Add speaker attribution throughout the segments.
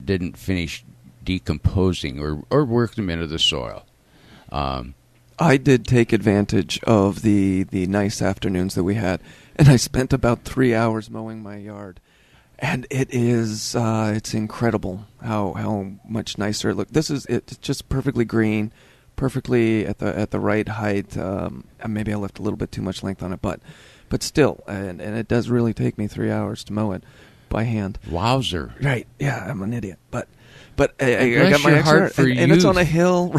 Speaker 1: didn't finish decomposing or work them into the soil.
Speaker 2: I did take advantage of the nice afternoons that we had, and I spent about 3 hours mowing my yard. And it is it's incredible how much nicer it looks. It's just perfectly green, perfectly at the right height. Maybe I left a little bit too much length on it, but still, and it does really take me 3 hours to mow it by hand.
Speaker 1: Wowzer!
Speaker 2: Right? Yeah, I'm an idiot, but I got my
Speaker 1: heart for
Speaker 2: and it's on a hill,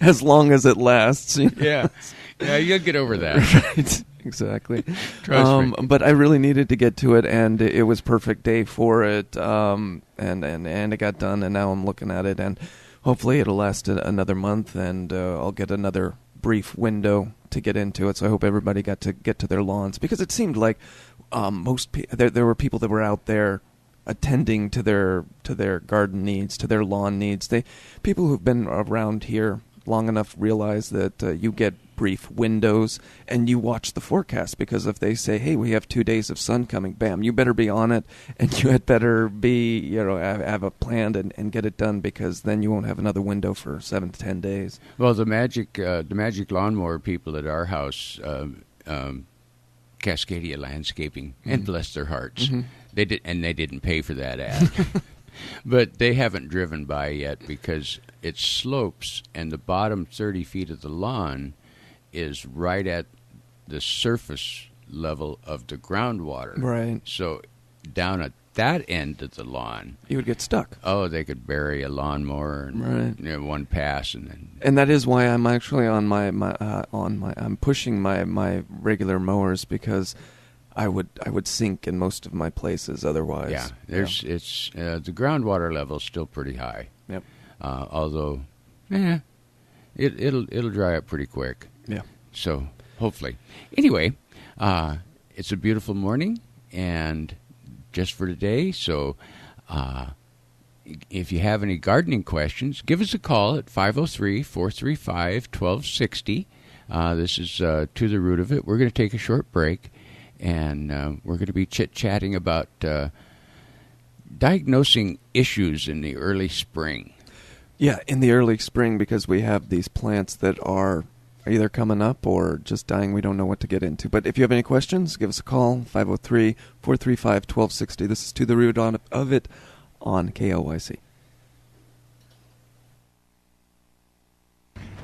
Speaker 2: as long as it lasts. You know?
Speaker 1: Yeah, you'll get over that.
Speaker 2: Right. Exactly.
Speaker 1: Trust me.
Speaker 2: But I really needed to get to it, and it was perfect day for it. And it got done, and now I'm looking at it, and hopefully it'll last another month, and I'll get another brief window to get into it. So I hope everybody got to get to their lawns, because it seemed like there were people that were out there attending to their garden needs, to their lawn needs. People who've been around here long enough realize that you get brief windows and you watch the forecast, because if they say, hey, we have 2 days of sun coming, bam, you better be on it, and you had better be, have a plan and get it done, because then you won't have another window for 7 to 10 days.
Speaker 1: Well, the magic lawnmower people at our house, Cascadia Landscaping, and bless their hearts, they didn't pay for that ad. But they haven't driven by yet, because it slopes, and the bottom 30 feet of the lawn is right at the surface level of the groundwater.
Speaker 2: Right.
Speaker 1: So down at that end of the lawn,
Speaker 2: you would get stuck.
Speaker 1: Oh, they could bury a lawnmower in one pass,
Speaker 2: and that is why I'm actually on I'm pushing my regular mowers, because I would sink in most of my places otherwise.
Speaker 1: Yeah, it's the groundwater level is still pretty high.
Speaker 2: Yep.
Speaker 1: Although, it'll dry up pretty quick.
Speaker 2: Yeah.
Speaker 1: So hopefully, anyway, it's a beautiful morning, and just for today. So, if you have any gardening questions, give us a call at 503-435-1260. This is To the Root of It. We're going to take a short break, and we're going to be chit-chatting about diagnosing issues in the early spring.
Speaker 2: Yeah, in the early spring, because we have these plants that are either coming up or just dying. We don't know what to get into. But if you have any questions, give us a call, 503-435-1260. This is To the Root of It on KLYC.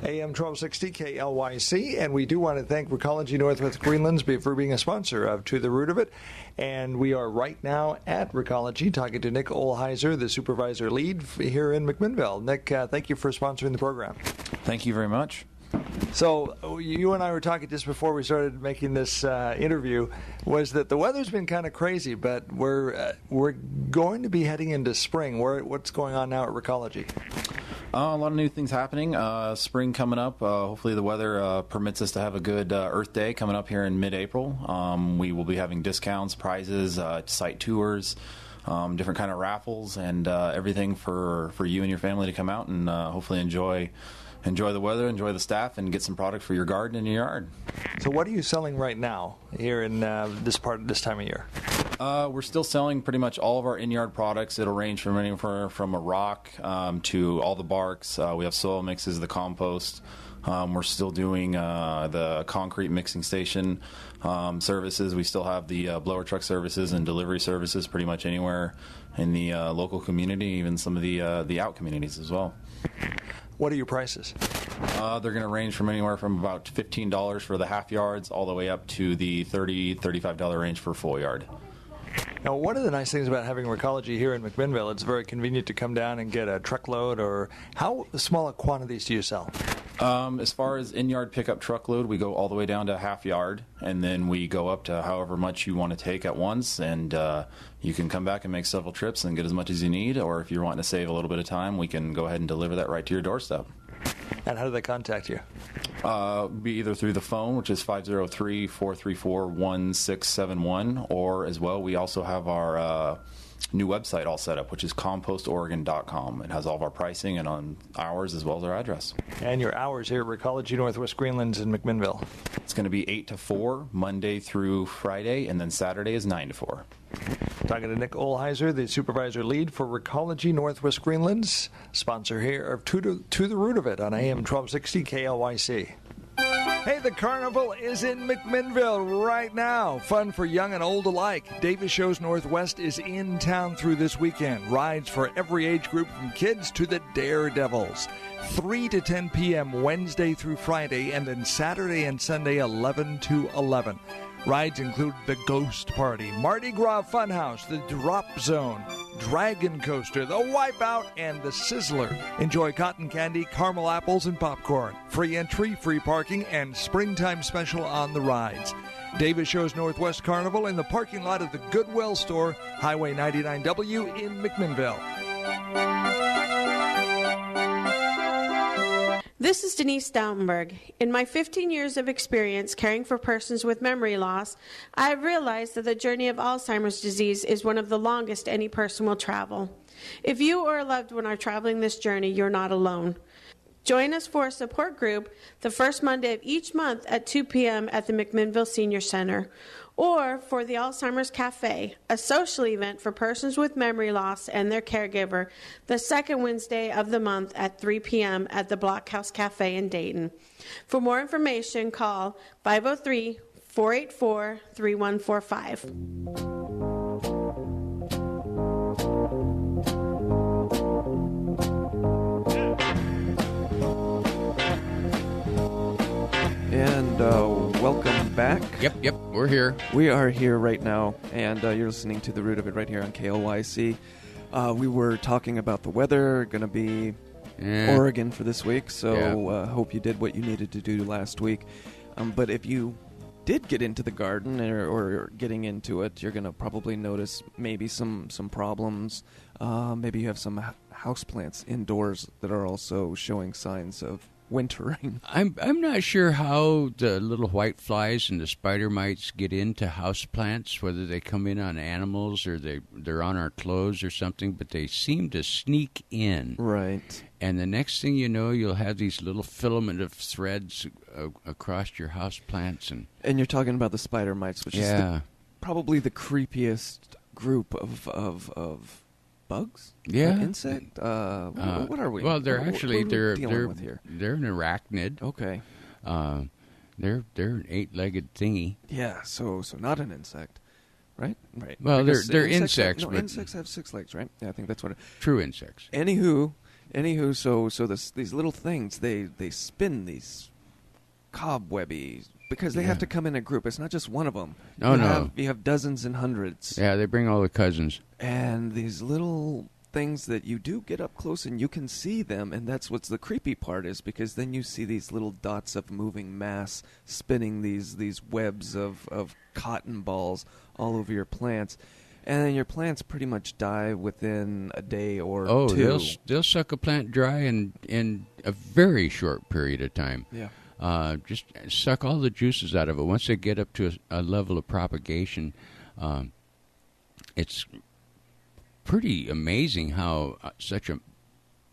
Speaker 3: AM 1260 KLYC, and we do want to thank Recology Northwest Greenlands for being a sponsor of To the Root of It. And we are right now at Recology talking to Nick Olheiser, the supervisor lead here in McMinnville. Nick, thank you for sponsoring the program.
Speaker 4: Thank you very much.
Speaker 3: So you and I were talking just before we started making this interview, was that the weather's been kind of crazy, but we're going to be heading into spring. What's going on now at Recology?
Speaker 4: A lot of new things happening. Spring coming up. Hopefully the weather permits us to have a good Earth Day coming up here in mid-April. We will be having discounts, prizes, site tours, different kind of raffles, and everything for you and your family to come out and hopefully enjoy the weather, enjoy the staff, and get some product for your garden and your yard.
Speaker 3: So what are you selling right now here in this time of year?
Speaker 4: We're still selling pretty much all of our in-yard products. It'll range from anywhere from a rock to all the barks. We have soil mixes, the compost. We're still doing the concrete mixing station services. We still have the blower truck services and delivery services pretty much anywhere in the local community, even some of the out communities as well.
Speaker 3: What are your prices?
Speaker 4: They're going to range from anywhere from about $15 for the half yards all the way up to the $35 range for a full yard.
Speaker 3: Now, one of the nice things about having Recology here in McMinnville, it's very convenient to come down and get a truckload. Or how small quantities do you sell?
Speaker 4: As far as in-yard pickup truckload, we go all the way down to half yard, and then we go up to however much you want to take at once, and you can come back and make several trips and get as much as you need, or if you're wanting to save a little bit of time, we can go ahead and deliver that right to your doorstep.
Speaker 3: And how do they contact you?
Speaker 4: Be either through the phone, which is 503-434-1671, or as well, we also have our new website all set up, which is compostoregon.com. It has all of our pricing and on hours as well as our address.
Speaker 3: And your hours here at Recology Northwest Greenlands in McMinnville?
Speaker 4: It's going to be 8 to 4, Monday through Friday, and then Saturday is 9 to 4.
Speaker 3: Talking to Nick Olheiser, the supervisor lead for Recology Northwest Greenland's sponsor here of To the Root of It on AM 1260 KLYC. Hey, the carnival is in McMinnville right now. Fun for young and old alike. Davis Shows Northwest is in town through this weekend. Rides for every age group from kids to the Daredevils. 3 to 10 p.m. Wednesday through Friday, and then Saturday and Sunday 11 to 11. Rides include the Ghost Party, Mardi Gras Funhouse, the Drop Zone, Dragon Coaster, the Wipeout, and the Sizzler. Enjoy cotton candy, caramel apples, and popcorn. Free entry, free parking, and springtime special on the rides. Davis Shows Northwest Carnival in the parking lot of the Goodwill Store, Highway 99W in McMinnville.
Speaker 5: This is Denise Stoutenberg. In my 15 years of experience caring for persons with memory loss, I have realized that the journey of Alzheimer's disease is one of the longest any person will travel. If you or a loved one are traveling this journey, you're not alone. Join us for a support group the first Monday of each month at 2 p.m. at the McMinnville Senior Center, or for the Alzheimer's Cafe, a social event for persons with memory loss and their caregiver, the second Wednesday of the month at 3 p.m. at the Blockhouse Cafe in Dayton. For more information, call 503-484-3145.
Speaker 2: And welcome back.
Speaker 1: Yep, we're here.
Speaker 2: We are here right now, and you're listening to The Root of It right here on KLYC. We were talking about the weather, going to be Oregon for this week, so hope you did what you needed to do last week. But if you did get into the garden or getting into it, you're going to probably notice maybe some problems. Maybe you have some houseplants indoors that are also showing signs of wintering.
Speaker 1: I'm not sure how the little white flies and the spider mites get into houseplants, whether they come in on animals or they're on our clothes or something, but they seem to sneak in.
Speaker 2: Right.
Speaker 1: And the next thing you know, you'll have these little filament of threads across your houseplants.
Speaker 2: And you're talking about the spider mites, which is probably the creepiest group of bugs?
Speaker 1: Yeah.
Speaker 2: Insect? What are we?
Speaker 1: Well, they're actually they're
Speaker 2: with here?
Speaker 1: They're an arachnid.
Speaker 2: Okay.
Speaker 1: They're an 8-legged thingy.
Speaker 2: Yeah. So not an insect, right? Right.
Speaker 1: Well,
Speaker 2: Because
Speaker 1: they're insects.
Speaker 2: No,
Speaker 1: but
Speaker 2: insects have 6 legs, right? Yeah, I think that's what.
Speaker 1: True insects.
Speaker 2: Anywho, so these little things they spin these cobwebby because they have to come in a group. It's not just one of them. You have dozens and hundreds.
Speaker 1: Yeah, they bring all the cousins.
Speaker 2: And these little things that you do get up close and you can see them, and that's what's the creepy part is because then you see these little dots of moving mass spinning these webs of cotton balls all over your plants. And then your plants pretty much die within a day or two.
Speaker 1: Oh, they'll suck a plant dry in a very short period of time.
Speaker 2: Yeah.
Speaker 1: Just suck all the juices out of it. Once they get up to a level of propagation, it's pretty amazing how such a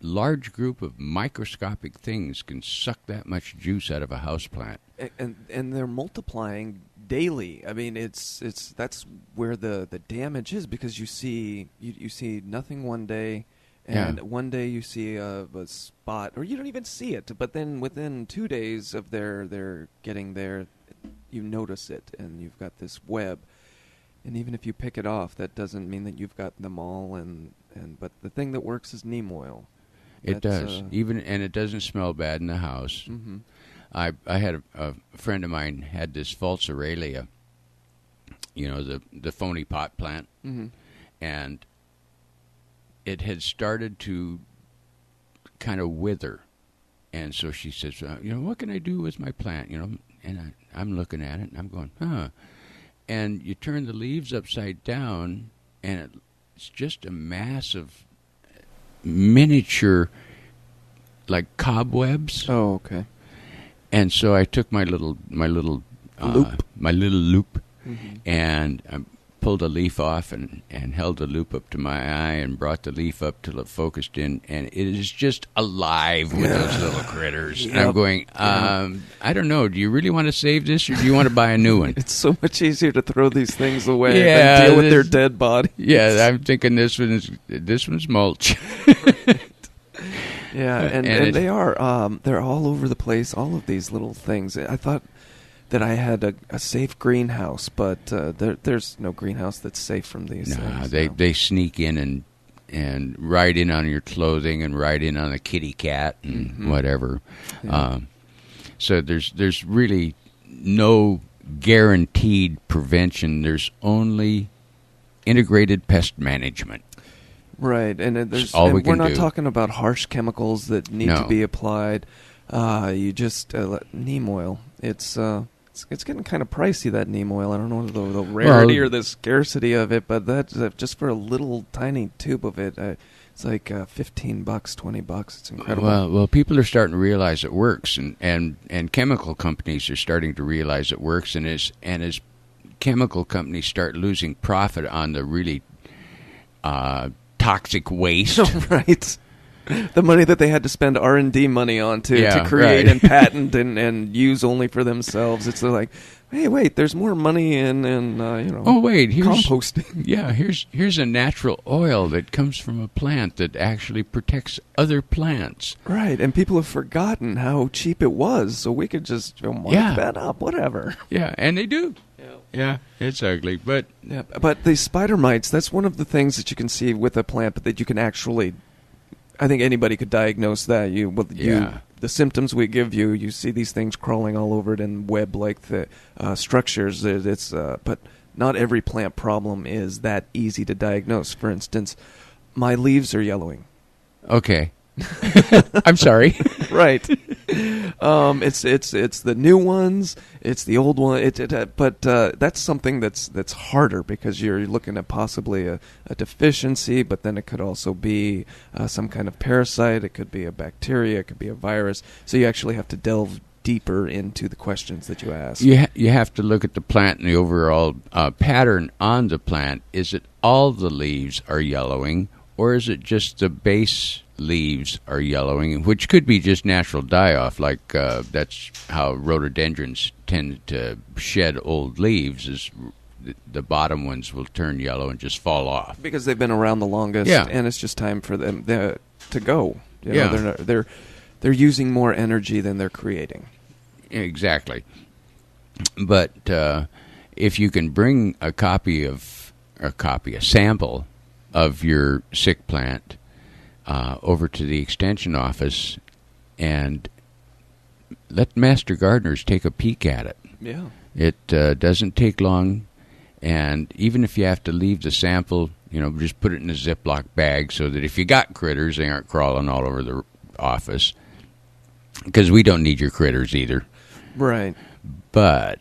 Speaker 1: large group of microscopic things can suck that much juice out of a houseplant.
Speaker 2: And they're multiplying daily. I mean, it's that's where the damage is because you see nothing one day. And one day you see a spot, or you don't even see it, but then within 2 days of their getting there, you notice it, and you've got this web. And even if you pick it off, that doesn't mean that you've got them all. But the thing that works is neem oil.
Speaker 1: It does, and it doesn't smell bad in the house.
Speaker 2: Mm-hmm.
Speaker 1: I had a friend of mine had this false Aurelia, the phony pot plant, and it had started to kind of wither. And so she says, what can I do with my plant? And I'm looking at it, and I'm going, huh. And you turn the leaves upside down, and it's just a mass of miniature, like cobwebs.
Speaker 2: Oh, okay.
Speaker 1: And so I took my little loop, and pulled a leaf off and held the loop up to my eye and brought the leaf up till it focused in, and it is just alive with those little critters.
Speaker 2: Yep.
Speaker 1: And I'm going, I don't know, do you really want to save this, or do you want to buy a new one?
Speaker 2: It's so much easier to throw these things away
Speaker 1: Yeah,
Speaker 2: than deal with their dead body.
Speaker 1: Yeah, I'm thinking this one's mulch.
Speaker 2: Yeah, and they are. They're all over the place, all of these little things. I thought that I had a safe greenhouse, but there's no greenhouse that's safe from these things.
Speaker 1: They sneak in and ride in on your clothing and ride in on a kitty cat and whatever.
Speaker 2: Yeah.
Speaker 1: So there's really no guaranteed prevention. There's only integrated pest management.
Speaker 2: Right, and we're not talking about harsh chemicals that need to be applied. You just neem oil. It's getting kind of pricey, that neem oil. I don't know the rarity or the scarcity of it, but that's just for a little tiny tube of it. It's like $15, $20. It's incredible.
Speaker 1: Well, people are starting to realize it works, and chemical companies are starting to realize it works, and as chemical companies start losing profit on the really toxic waste.
Speaker 2: Right. The money that they had to spend R&D money on to create and patent and use only for themselves. It's like, hey, wait, there's more money in composting.
Speaker 1: Yeah, here's a natural oil that comes from a plant that actually protects other plants.
Speaker 2: Right, and people have forgotten how cheap it was, so we could just mark that up, whatever.
Speaker 1: Yeah, and they do. Yeah, it's ugly, but...
Speaker 2: Yeah, but the spider mites, that's one of the things that you can see with a plant, but that you can actually... I think anybody could diagnose that. The symptoms we give you, you see these things crawling all over it in web-like structures. But not every plant problem is that easy to diagnose. For instance, my leaves are yellowing.
Speaker 1: Okay. I'm sorry.
Speaker 2: Right. It's the new ones. It's the old one. But that's something that's harder because you're looking at possibly a deficiency, but then it could also be some kind of parasite. It could be a bacteria. It could be a virus. So you actually have to delve deeper into the questions that you ask.
Speaker 1: You have to look at the plant and the overall pattern on the plant. Is it all the leaves are yellowing, or is it just the base leaves are yellowing, which could be just natural die-off, like that's how rhododendrons tend to shed old leaves, is the bottom ones will turn yellow and just fall off.
Speaker 2: Because they've been around the longest, and it's just time for them to go. They're using more energy than they're creating.
Speaker 1: Exactly. But if you can bring a sample of your sick plant over to the extension office and let master gardeners take a peek at it.
Speaker 2: Yeah.
Speaker 1: It doesn't take long, and even if you have to leave the sample, just put it in a Ziploc bag so that if you got critters, they aren't crawling all over the office, because we don't need your critters either.
Speaker 2: Right.
Speaker 1: But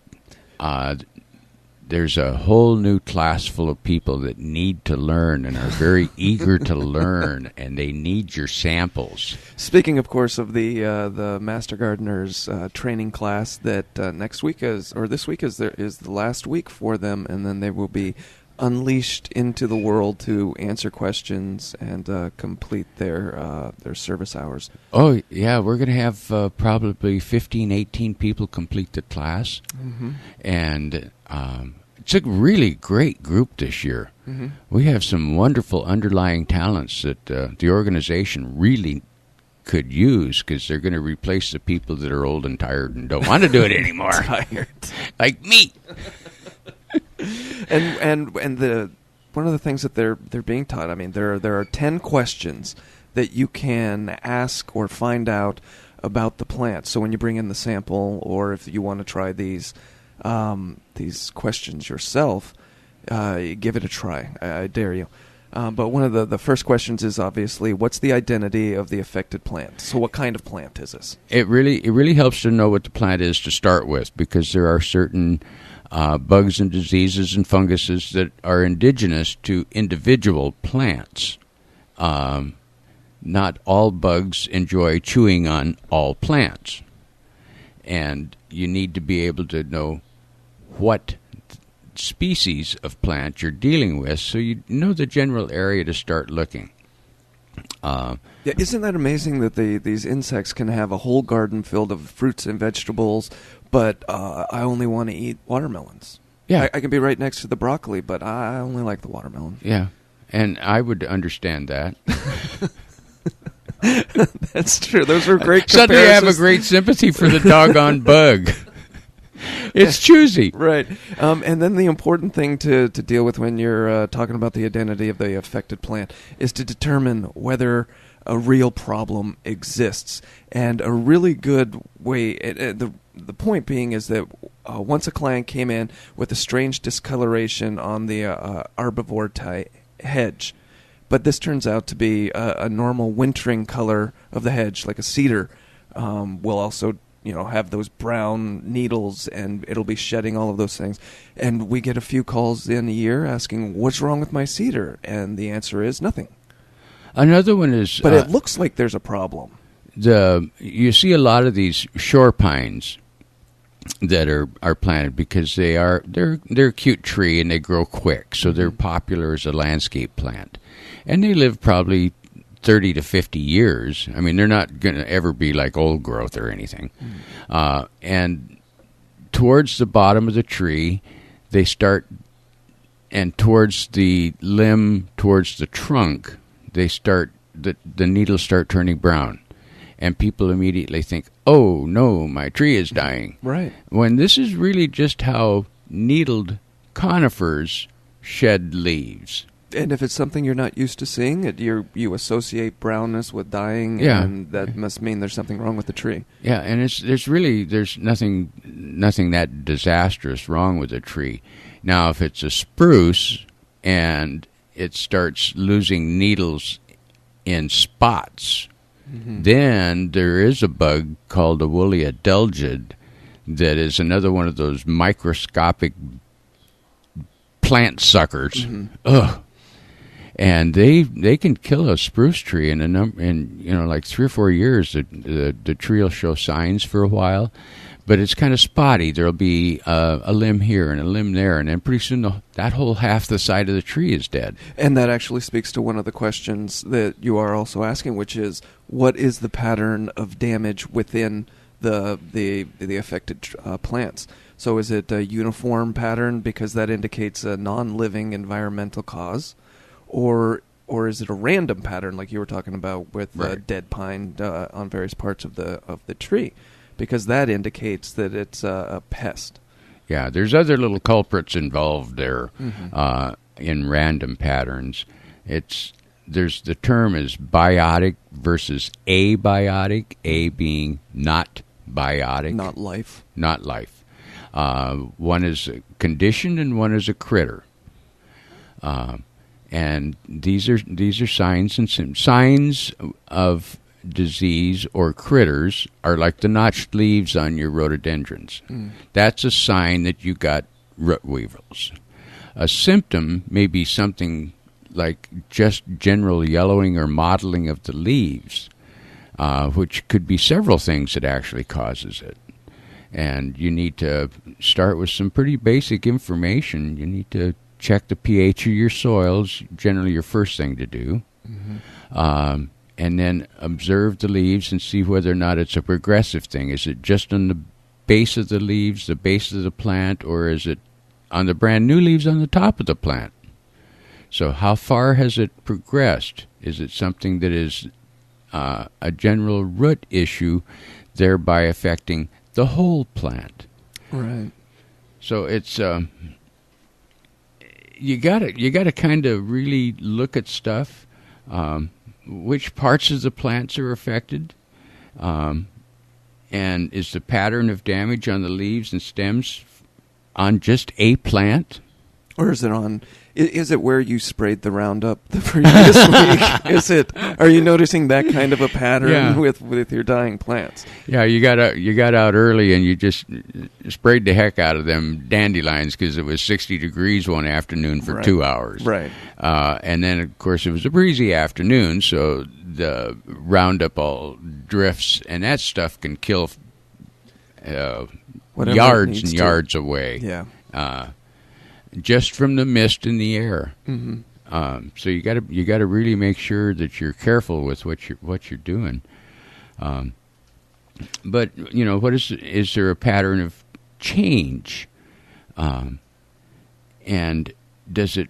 Speaker 1: there's a whole new class full of people that need to learn and are very eager to learn, and they need your samples.
Speaker 2: Speaking, of course, of the Master Gardeners training class, that this week is the last week for them, and then they will be unleashed into the world to answer questions and complete their service hours.
Speaker 1: Oh, yeah, we're going to have probably 15, 18 people complete the class, and it's a really great group this year. Mm-hmm. We have some wonderful underlying talents that the organization really could use, because they're going to replace the people that are old and tired and don't want to do it anymore.
Speaker 2: Tired,
Speaker 1: like me.
Speaker 2: and one of the things that they're being taught. I mean, there are 10 questions that you can ask or find out about the plant. So when you bring in the sample, or if you want to try these questions yourself, give it a try. I dare you. But one of the first questions is obviously, what's the identity of the affected plant? So what kind of plant is this?
Speaker 1: It really helps to know what the plant is to start with, because there are certain bugs and diseases and funguses that are indigenous to individual plants. Not all bugs enjoy chewing on all plants. And you need to be able to know what species of plant you're dealing with, so you know the general area to start looking.
Speaker 2: Yeah, isn't that amazing that these insects can have a whole garden filled of fruits and vegetables, but I only want to eat watermelons.
Speaker 1: Yeah.
Speaker 2: I can be right next to the broccoli, but I only like the watermelon.
Speaker 1: Yeah, and I would understand that.
Speaker 2: That's true. Those were great comparisons.
Speaker 1: Suddenly I have a great sympathy for the doggone bug. It's choosy.
Speaker 2: Right. And then the important thing to deal with when you're talking about the identity of the affected plant is to determine whether a real problem exists. And a really good way, the point being is that once a client came in with a strange discoloration on the arbivore hedge, but this turns out to be a normal wintering color of the hedge, like a cedar, will also have those brown needles, and it'll be shedding all of those things. And we get a few calls in a year asking, what's wrong with my cedar? And the answer is nothing.
Speaker 1: Another one is...
Speaker 2: But it looks like there's a problem.
Speaker 1: You see a lot of these shore pines that are planted because they're a cute tree and they grow quick, so they're popular as a landscape plant. And they live probably 30 to 50 years. I mean, they're not going to ever be like old growth or anything. And towards the bottom of the tree, they start, and towards the limb, towards the trunk, they start, the needles start turning brown. And people immediately think, oh, no, my tree is dying.
Speaker 2: Right.
Speaker 1: When this is really just how needled conifers shed leaves.
Speaker 2: And if it's something you're not used to seeing, you associate brownness with dying, and that must mean there's something wrong with the tree.
Speaker 1: Yeah, and there's nothing that disastrous wrong with the tree. Now, if it's a spruce and it starts losing needles in spots, then there is a bug called a woolly adelgid that is another one of those microscopic plant suckers. Ugh. And they can kill a spruce tree in like 3 or 4 years. The tree will show signs for a while, but it's kind of spotty. There'll be a limb here and a limb there, and then pretty soon that whole half the side of the tree is dead. And
Speaker 2: that actually speaks to one of the questions that you are also asking, which is, what is the pattern of damage within the affected plants? So is it a uniform pattern because that indicates a non-living environmental cause? Or is it a random pattern like you were talking about with dead pine on various parts of the tree? Because that indicates that it's a pest.
Speaker 1: Yeah, there's other little culprits involved there in random patterns. The term is biotic versus abiotic, A being not biotic.
Speaker 2: Not life.
Speaker 1: Not life. One is a condition and one is a critter. And these are signs and symptoms. Signs of disease or critters are like the notched leaves on your rhododendrons. That's a sign that you got root weevils. A symptom may be something like just general yellowing or mottling of the leaves, which could be several things that actually causes it. And you need to start with some pretty basic information. You need to check the pH of your soils, generally your first thing to do. And then observe the leaves and see whether or not it's a progressive thing. Is it just on the base of the leaves, the base of the plant, or is it on the brand new leaves on the top of the plant? So how far has it progressed? Is it something that is a general root issue, thereby affecting the whole plant?
Speaker 2: Right.
Speaker 1: So it's... You gotta kind of really look at stuff, which parts of the plants are affected, and is the pattern of damage on the leaves and stems on just a plant,
Speaker 2: or is it on? Is it where you sprayed the Roundup the previous week? Is it? Are you noticing that kind of a pattern with your dying plants?
Speaker 1: Yeah, you got out early and you just sprayed the heck out of them dandelions because it was 60 degrees one afternoon for 2 hours.
Speaker 2: Right.
Speaker 1: And then, of course, it was a breezy afternoon, so the Roundup all drifts, and that stuff can kill yards and yards away.
Speaker 2: Yeah.
Speaker 1: just from the mist in the air.
Speaker 2: Mm-hmm.
Speaker 1: So you got to really make sure that you're careful with what you're doing. But what is there a pattern of change? And does it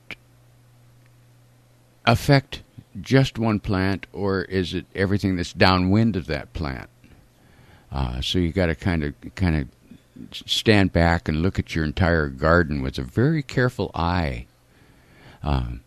Speaker 1: affect just one plant, or is it everything that's downwind of that plant? So you got to kind of stand back and look at your entire garden with a very careful eye, and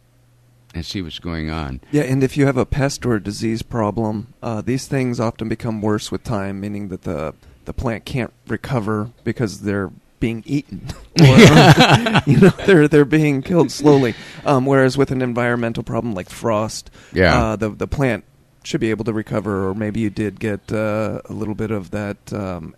Speaker 1: see what's going on.
Speaker 2: Yeah, and if you have a pest or a disease problem, these things often become worse with time, meaning that the plant can't recover because they're being eaten, or they're being killed slowly. Whereas with an environmental problem like frost, the plant should be able to recover, or maybe you did get a little bit of that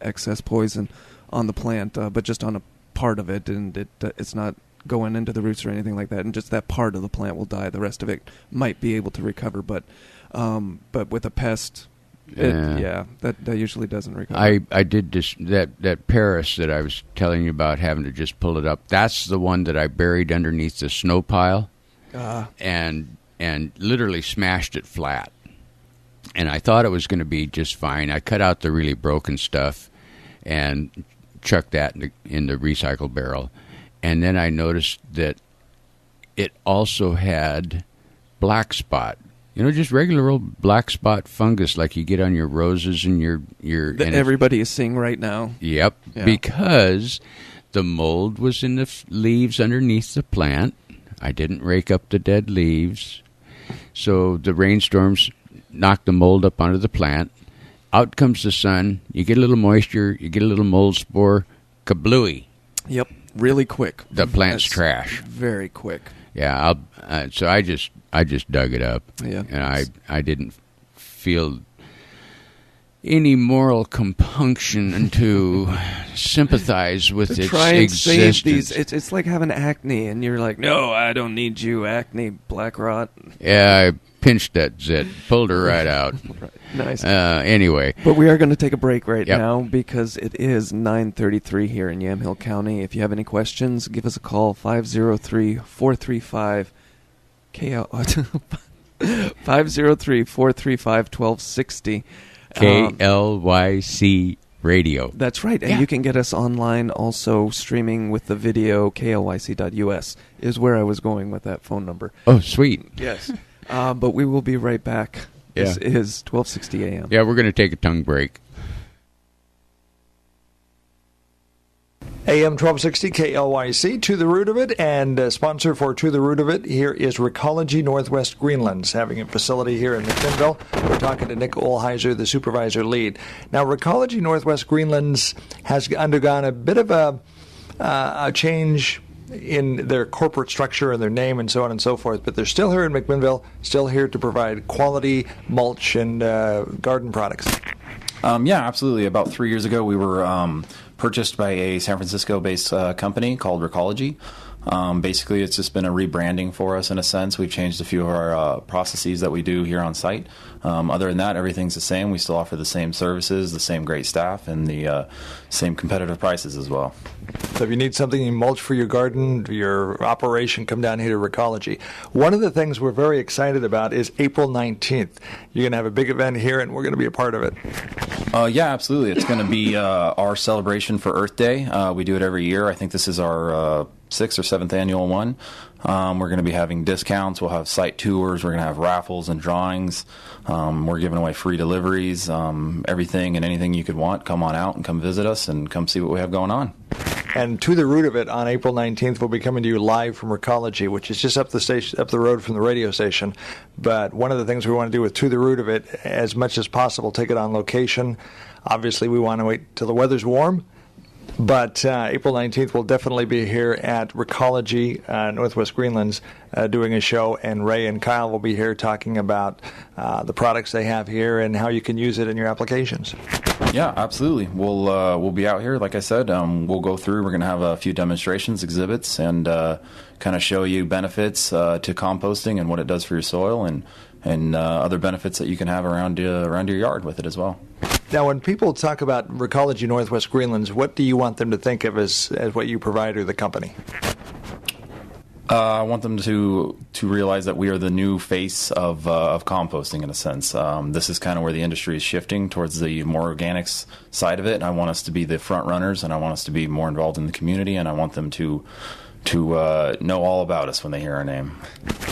Speaker 2: excess poison on the plant, but just on a part of it, and it's not going into the roots or anything like that, and just that part of the plant will die. The rest of it might be able to recover, but with a pest, that usually doesn't recover.
Speaker 1: I did that Paris that I was telling you about, having to just pull it up. That's the one that I buried underneath the snow pile, and literally smashed it flat. And I thought it was going to be just fine. I cut out the really broken stuff and chucked that in the recycle barrel. And then I noticed that it also had black spot. Just regular old black spot fungus like you get on your roses and your
Speaker 2: that everybody is seeing right now.
Speaker 1: Yep, yeah. Because the mold was in the leaves underneath the plant. I didn't rake up the dead leaves. So the rainstorms knocked the mold up onto the plant. Out comes the sun. You get a little moisture. You get a little mold spore. Kablooey.
Speaker 2: Yep, really quick.
Speaker 1: The plant's trash.
Speaker 2: Very quick.
Speaker 1: Yeah, so I just dug it up.
Speaker 2: Yeah,
Speaker 1: and I didn't feel any moral compunction to sympathize with its
Speaker 2: try and
Speaker 1: existence.
Speaker 2: Save these. It's like having acne, and you're like, no, I don't need you, acne, black rot.
Speaker 1: Yeah, I pinched that zit, pulled her right out.
Speaker 2: Right. Nice.
Speaker 1: Anyway.
Speaker 2: But we are going to take a break right now because it is 9:33 here in Yamhill County. If you have any questions, give us a call, 503-435 503-435-1260.
Speaker 1: KLYC Radio.
Speaker 2: That's right. And you can get us online also streaming with the video. KLYC.us is where I was going with that phone number.
Speaker 1: Oh, sweet.
Speaker 2: Yes. But we will be right back. This is 1260 a.m.
Speaker 1: Yeah, we're going to take a tongue break.
Speaker 3: AM 1260 KLYC, To the Root of It, and sponsor for To the Root of It here is Recology Northwest Greenlands, having a facility here in McMinnville. We're talking to Nick Olheiser, the supervisor lead. Now, Recology Northwest Greenlands has undergone a bit of a change in their corporate structure and their name and so on and so forth, but they're still here in McMinnville, still here to provide quality mulch and garden products.
Speaker 4: Yeah, absolutely. About 3 years ago, we were purchased by a San Francisco-based company called Recology. Basically, it's just been a rebranding for us in a sense. We've changed a few of our processes that we do here on site. Other than that, everything's the same. We still offer the same services, the same great staff, and the same competitive prices as well.
Speaker 3: So if you need something you mulch for your garden, your operation, come down here to Recology. One of the things we're very excited about is April 19th. You're going to have a big event here, and we're going to be a part of it.
Speaker 4: Yeah, absolutely. It's going to be our celebration for Earth Day. We do it every year. I think this is our 6th or 7th annual one. We're going to be having discounts. We'll have site tours. We're going to have raffles and drawings. We're giving away free deliveries. Everything and anything you could want, come on out and come visit us and come see what we have going on.
Speaker 3: And To the Root of It on April 19th, we'll be coming to you live from Recology, which is just up the road from the radio station. But one of the things we want to do with To the Root of It, as much as possible, take it on location. Obviously, we want to wait till the weather's warm. But April 19th, we'll definitely be here at Recology Northwest Greenlands doing a show, and Ray and Kyle will be here talking about the products they have here and how you can use it in your applications.
Speaker 4: Yeah, absolutely. We'll be out here, like I said. We'll go through. We're going to have a few demonstrations, exhibits, and kind of show you benefits to composting and what it does for your soil, and other benefits that you can have around your yard with it as well.
Speaker 3: Now, when people talk about Recology Northwest Greenlands, what do you want them to think of as what you provide or the company?
Speaker 4: I want them to realize that we are the new face of composting in a sense. This is kind of where the industry is shifting towards the more organics side of it. And I want us to be the front runners, and I want us to be more involved in the community, and I want them to know all about us when they hear our name.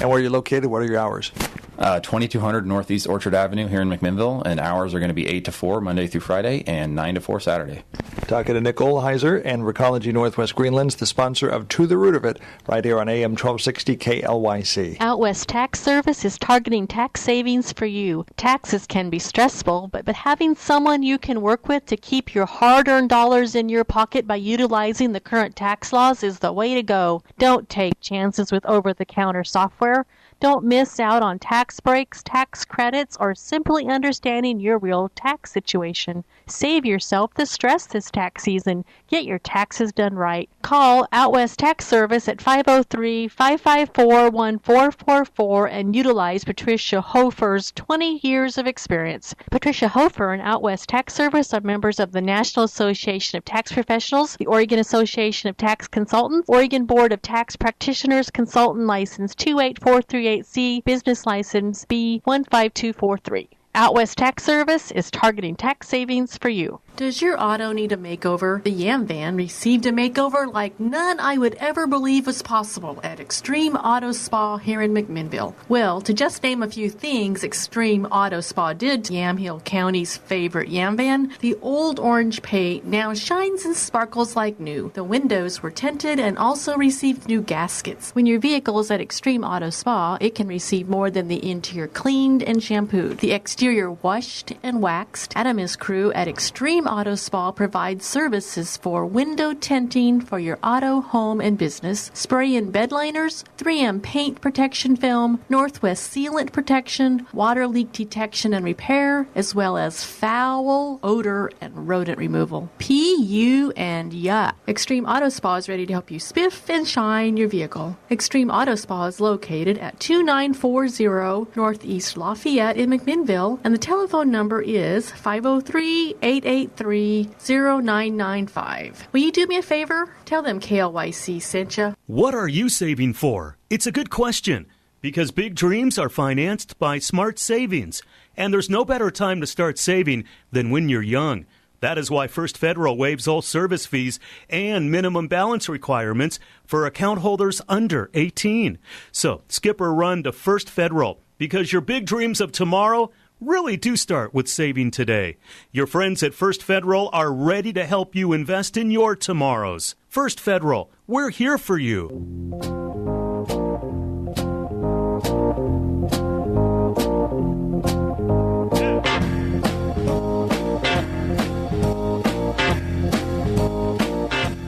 Speaker 3: And where are you located? What are your hours?
Speaker 4: 2200 Northeast Orchard Avenue here in McMinnville, and hours are going to be 8 to 4 Monday through Friday and 9 to 4 Saturday.
Speaker 3: Talking to Nick Olheiser and Recology Northwest Greenlands, the sponsor of To the Root of It, right here on AM 1260 KLYC.
Speaker 6: Out West Tax Service is targeting tax savings for you. Taxes can be stressful, but having someone you can work with to keep your hard-earned dollars in your pocket by utilizing the current tax laws is the way to go. Don't take chances with over-the-counter software. Don't miss out on tax breaks, tax credits, or simply understanding your real tax situation. Save yourself the stress this tax season. Get your taxes done right. Call Out West Tax Service at 503-554-1444 and utilize Patricia Hofer's 20 years of experience. Patricia Hofer and Out West Tax Service are members of the National Association of Tax Professionals, the Oregon Association of Tax Consultants, Oregon Board of Tax Practitioners, Consultant License 28438C, Business License B15243. Out West Tax Service is targeting tax savings for you. Does your auto need a makeover? The Yam Van received a makeover like none I would ever believe was possible at Extreme Auto Spa here in McMinnville. Well, to just name a few things Extreme Auto Spa did to Yamhill County's favorite Yam Van, the old orange paint now shines and sparkles like new. The windows were tinted and also received new gaskets. When your vehicle is at Extreme Auto Spa, it can receive more than the interior cleaned and shampooed, the exterior washed and waxed. Adam and his crew at Extreme Auto Spa provides services for window tinting for your auto, home, and business, spray and bed liners, 3M paint protection film, Northwest sealant protection, water leak detection and repair, as well as foul, odor, and rodent removal. P.U. and yuck. Extreme Auto Spa is ready to help you spiff and shine your vehicle. Extreme Auto Spa is located at 2940 Northeast Lafayette in McMinnville, and the telephone number is 503-883-0995. Will you do me a favor? Tell them KLYC sent you.
Speaker 7: What are you saving for? It's a good question, because big dreams are financed by smart savings, and there's no better time to start saving than when you're young. That is why First Federal waives all service fees and minimum balance requirements for account holders under 18. So skip or run to First Federal, because your big dreams of tomorrow really do start with saving today. Your friends at First Federal are ready to help you invest in your tomorrows. First Federal, we're here for you.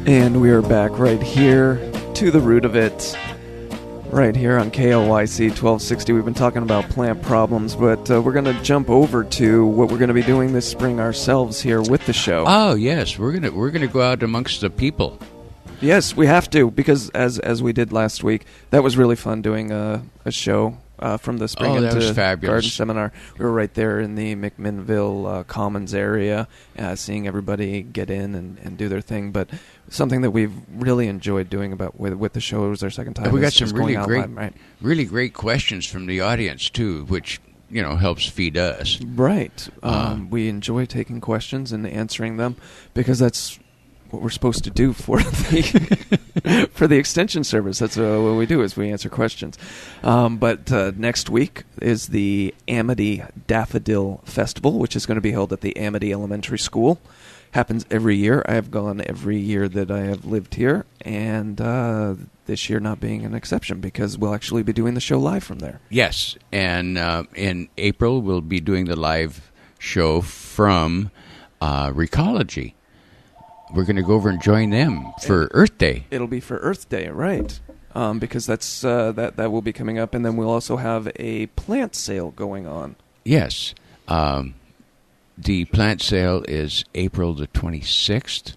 Speaker 2: And we are back right here to the root of it. Right here on KLYC 1260. We've been talking about plant problems, but we're going to jump over to what we're going to be doing this spring ourselves here with the show.
Speaker 1: Oh, yes. We're gonna go out amongst the people.
Speaker 2: Yes, we have to, because as we did last week, that was really fun doing a show from the Spring into Garden Seminar. We were right there in the McMinnville Commons area, seeing everybody get in and do their thing. But something that we've really enjoyed doing with the show, it was our second time.
Speaker 1: We got some really great questions from the audience too, which helps feed us.
Speaker 2: Right. We enjoy taking questions and answering them, because that's what we're supposed to do for the for the extension service. That's what we do, is we answer questions. But next week is the Amity Daffodil Festival, which is going to be held at the Amity Elementary School. Happens every year. I have gone every year that I have lived here, and this year not being an exception, because we'll actually be doing the show live from there.
Speaker 1: Yes, and in April we'll be doing the live show from Recology. We're going to go over and join them for Earth Day.
Speaker 2: It'll be for Earth Day, right? Because that's that will be coming up, and then we'll also have a plant sale going on.
Speaker 1: Yes, the plant sale is April the 26th,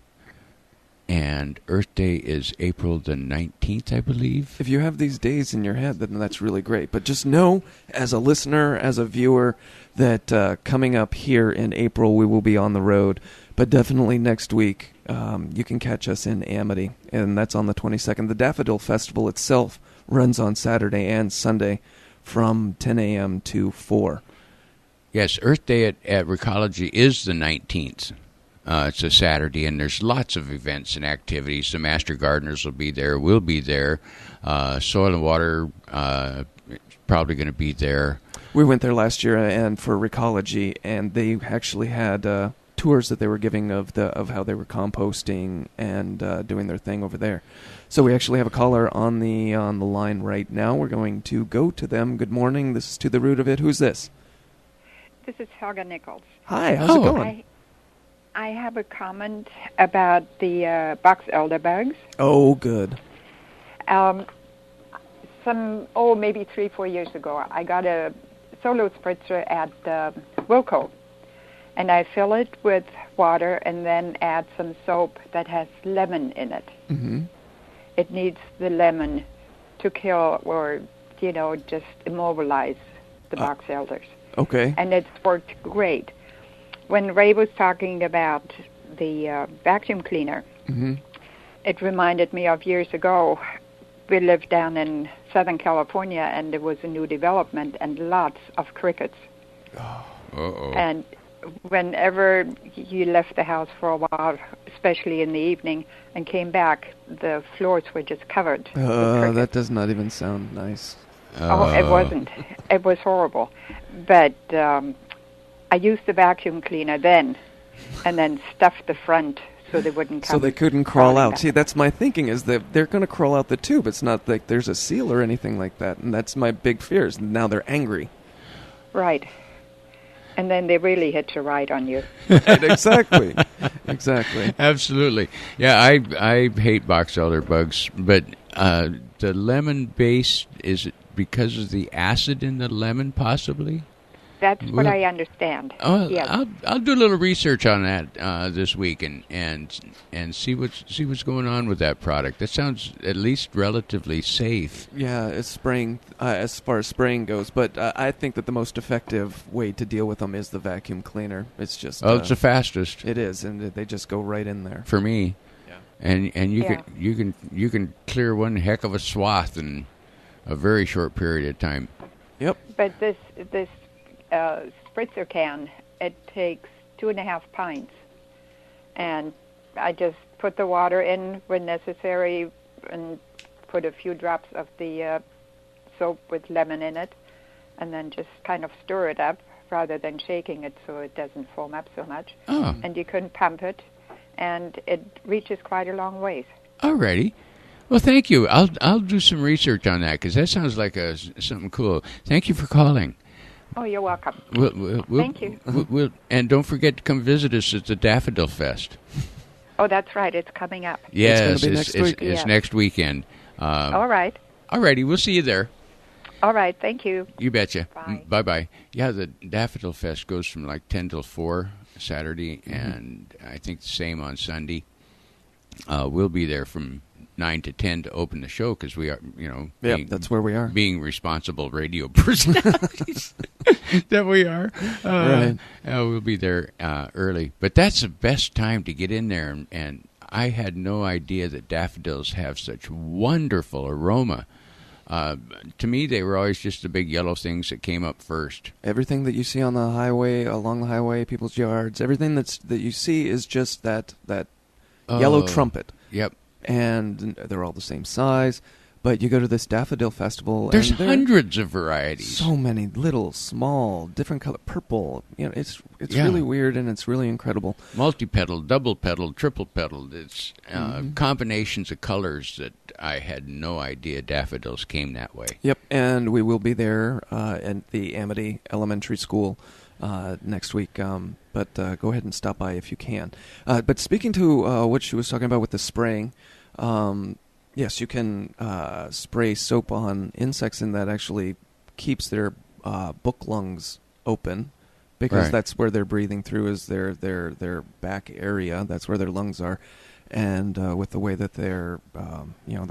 Speaker 1: and Earth Day is April the 19th, I believe.
Speaker 2: If you have these days in your head, then that's really great. But just know, as a listener, as a viewer, that coming up here in April, we will be on the road. But definitely next week, you can catch us in Amity, and that's on the 22nd. The Daffodil Festival itself runs on Saturday and Sunday from 10 a.m. to 4.
Speaker 1: Yes, Earth Day at Recology is the 19th. It's a Saturday, and there's lots of events and activities. The Master Gardeners will be there. We'll be there. Soil and Water probably going to be there.
Speaker 2: We went there last year and for Recology, and they actually had tours that they were giving of how they were composting and doing their thing over there. So we actually have a caller on the line right now. We're going to go to them. Good morning. This is To the Root of It. Who's this?
Speaker 8: This is Helga Nichols.
Speaker 2: Hi. How's it going?
Speaker 8: I have a comment about the box elder bugs.
Speaker 2: Oh, good.
Speaker 8: Maybe 3-4 years ago, I got a solo spritzer at Wilco, and I fill it with water and then add some soap that has lemon in it.
Speaker 2: Mm-hmm.
Speaker 8: It needs the lemon to kill or, just immobilize the box elders.
Speaker 2: Okay.
Speaker 8: And it's worked great. When Ray was talking about the vacuum cleaner,
Speaker 2: mm-hmm.
Speaker 8: it reminded me of years ago. We lived down in Southern California, and there was a new development and lots of crickets.
Speaker 1: Uh-oh.
Speaker 8: And whenever you left the house for a while, especially in the evening, and came back, the floors were just covered with crickets.
Speaker 2: That does not even sound nice.
Speaker 8: It wasn't. It was horrible. But I used the vacuum cleaner then, and then stuffed the front so they wouldn't come.
Speaker 2: So they couldn't crawl out.
Speaker 8: Back.
Speaker 2: See, that's my thinking, is that they're going to crawl out the tube. It's not like there's a seal or anything like that, and that's my big fears. Now they're angry.
Speaker 8: Right. And then they really hit you right on you.
Speaker 2: Exactly. Exactly.
Speaker 1: Absolutely. Yeah, I hate box elder bugs, but the lemon base, is it because of the acid in the lemon, possibly?
Speaker 8: That's what I understand. Yes.
Speaker 1: I'll do a little research on that this week and see what's going on with that product. That sounds at least relatively safe.
Speaker 2: Yeah, it's spraying as far as spraying goes, but I think that the most effective way to deal with them is the vacuum cleaner. It's just
Speaker 1: it's the fastest.
Speaker 2: It is, and they just go right in there.
Speaker 1: For me. Yeah. And you can clear one heck of a swath in a very short period of time.
Speaker 2: Yep.
Speaker 8: But this spritzer can, it takes 2.5 pints, and I just put the water in when necessary and put a few drops of the soap with lemon in it, and then just kind of stir it up rather than shaking it so it doesn't foam up so much.
Speaker 1: Oh.
Speaker 8: And you can pump it, and it reaches quite a long ways.
Speaker 1: Alrighty. Well, thank you. I'll do some research on that, because that sounds like something cool. Thank you for calling.
Speaker 8: Oh, you're welcome.
Speaker 1: Thank you. And don't forget to come visit us at the Daffodil Fest.
Speaker 8: Oh, that's right. It's coming up.
Speaker 2: It's
Speaker 1: Yes,
Speaker 2: going to be next week.
Speaker 1: It's next weekend.
Speaker 8: All right.
Speaker 1: Alrighty, we'll see you there.
Speaker 8: All right. Thank you.
Speaker 1: You betcha.
Speaker 8: Bye.
Speaker 1: Bye-bye. Yeah, the Daffodil Fest goes from like 10 till 4 Saturday, and I think the same on Sunday. We'll be there from 9 to 10 to open the show, because we are,
Speaker 2: that's where we are.
Speaker 1: Being responsible radio personalities that we are.
Speaker 2: Right.
Speaker 1: We'll be there early. But that's the best time to get in there, and I had no idea that daffodils have such wonderful aroma. To me, they were always just the big yellow things that came up first.
Speaker 2: Everything that you see on the highway, along the highway, people's yards, everything that you see is just that yellow trumpet.
Speaker 1: Yep.
Speaker 2: And they're all the same size. But you go to this daffodil festival.
Speaker 1: There's
Speaker 2: and
Speaker 1: hundreds of varieties.
Speaker 2: So many little, small, different color, purple. It's really weird, and it's really incredible.
Speaker 1: Multi-petaled, double-petaled, triple-petaled. It's combinations of colors that I had no idea daffodils came that way.
Speaker 2: Yep, and we will be there at the Amity Elementary School next week. But go ahead and stop by if you can. But speaking to what she was talking about with the spraying, yes, you can spray soap on insects, and that actually keeps their book lungs open, because that's where they're breathing through, is their back area. That's where their lungs are. And with the way that their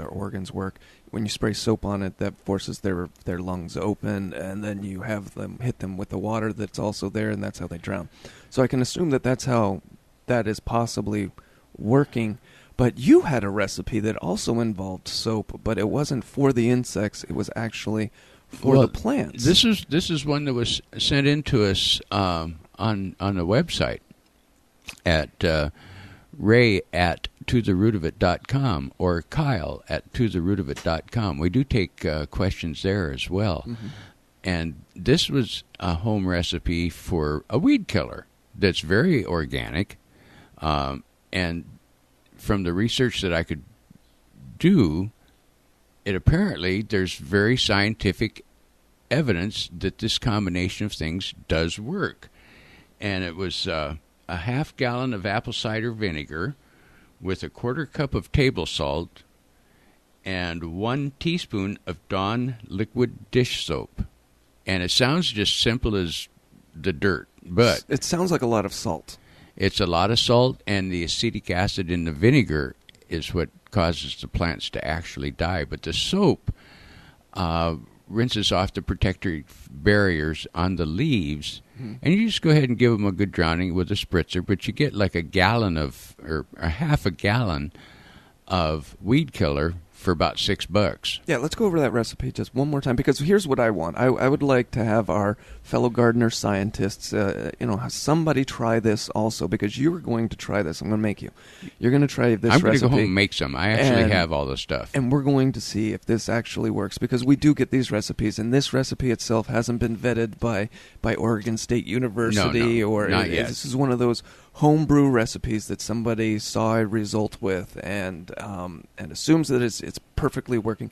Speaker 2: organs work, when you spray soap on it, that forces their lungs open, and then you have them hit them with the water that's also there, and that's how they drown. So I can assume that that's how that is possibly working. But you had a recipe that also involved soap, but it wasn't for the insects. It was actually for the plants.
Speaker 1: This is one that was sent in to us on the website at Ray at totherootofit.com or Kyle at totherootofit.com. We do take questions there as well. Mm-hmm. And this was a home recipe for a weed killer that's very organic. And from the research that I could do, it apparently there's very scientific evidence that this combination of things does work. And it was a half gallon of apple cider vinegar with a quarter cup of table salt and 1 teaspoon of Dawn liquid dish soap. And it sounds just simple as the dirt, but
Speaker 2: it sounds like a lot of salt.
Speaker 1: It's a lot of salt, and the acetic acid in the vinegar is what causes the plants to actually die. But the soap rinses off the protective barriers on the leaves, and you just go ahead and give them a good drowning with a spritzer, but you get like a gallon or a half a gallon of weed killer for about $6.
Speaker 2: Yeah, let's go over that recipe just one more time, because here's what I want. I would like to have our fellow gardener scientists, have somebody try this also, because you're going to try this. I'm going to make you. You're going to try this recipe.
Speaker 1: I'm going to go home and make some. I actually have all the stuff.
Speaker 2: And we're going to see if this actually works, because we do get these recipes, and this recipe itself hasn't been vetted by Oregon State University.
Speaker 1: No, not yet.
Speaker 2: This is one of those homebrew recipes that somebody saw a result with and assumes that it's perfectly working,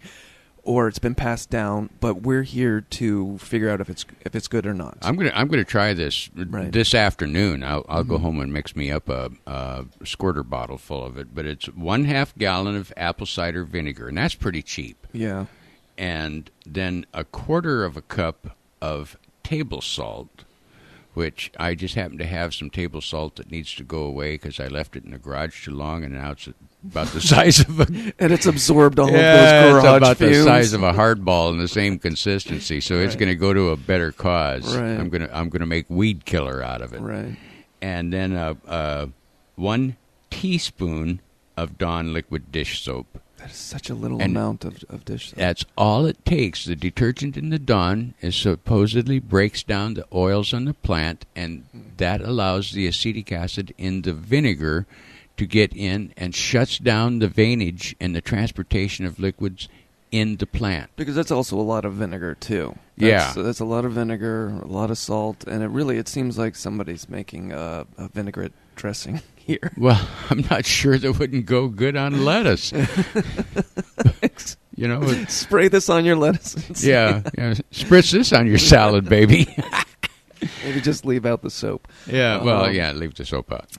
Speaker 2: or it's been passed down. But we're here to figure out if it's good or not.
Speaker 1: I'm gonna try this this afternoon. I'll go home and mix me up a squirter bottle full of it. But it's 1/2 gallon of apple cider vinegar, and that's pretty cheap.
Speaker 2: Yeah,
Speaker 1: and then a quarter of a cup of table salt, which I just happen to have some table salt that needs to go away because I left it in the garage too long, and now it's about the size of a...
Speaker 2: and it's absorbed all of those garage
Speaker 1: it's about
Speaker 2: fumes.
Speaker 1: the size of a hardball and the same consistency, so it's going to go to a better cause.
Speaker 2: Right.
Speaker 1: I'm gonna make weed killer out of it.
Speaker 2: Right.
Speaker 1: And then 1 teaspoon of Dawn liquid dish soap.
Speaker 2: That is such a little amount of dish soap.
Speaker 1: That's all it takes. The detergent in the Dawn supposedly breaks down the oils on the plant, and that allows the acetic acid in the vinegar to get in and shuts down the veinage and the transportation of liquids in the plant.
Speaker 2: Because that's also a lot of vinegar, too. That's a lot of vinegar, a lot of salt, and it seems like somebody's making a vinaigrette dressing here.
Speaker 1: Well, I'm not sure that wouldn't go good on lettuce.
Speaker 2: Spray this on your lettuce.
Speaker 1: Yeah, spritz this on your salad, baby.
Speaker 2: Maybe just leave out the soap.
Speaker 1: Yeah, leave the soap out.